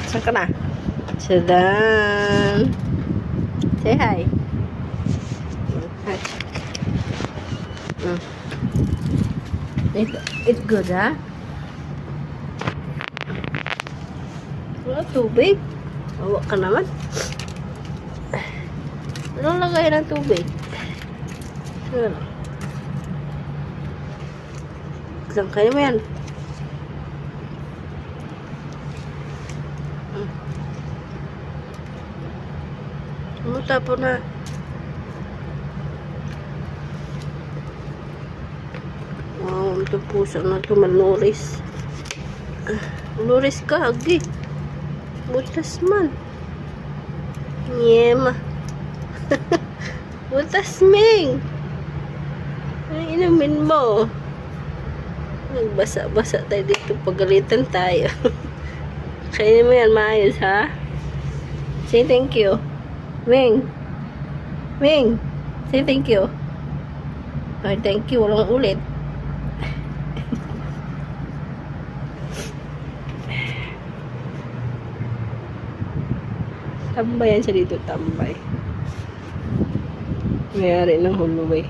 Saan ka na? Sadan. Say hi. Hi. It's good, ha? Wala tubig. Awa ka naman. Anong lagay ng tubig? Sure. Lang kayo mo yan. Tapo na. Wow, ito puso na ito manuris. Manuris ka, agi. Butas man. Nyema. Butas, Ming. Ay, inumin mo. Nagbasa-basa tayo dito. Pagalitan tayo. Kainin mo yan, maayos, ha? Say thank you. Ming. Ming. Say thank you. Ay, thank you. Walang ulit. Tambayan siya dito, tambay. Mayari ng huluway.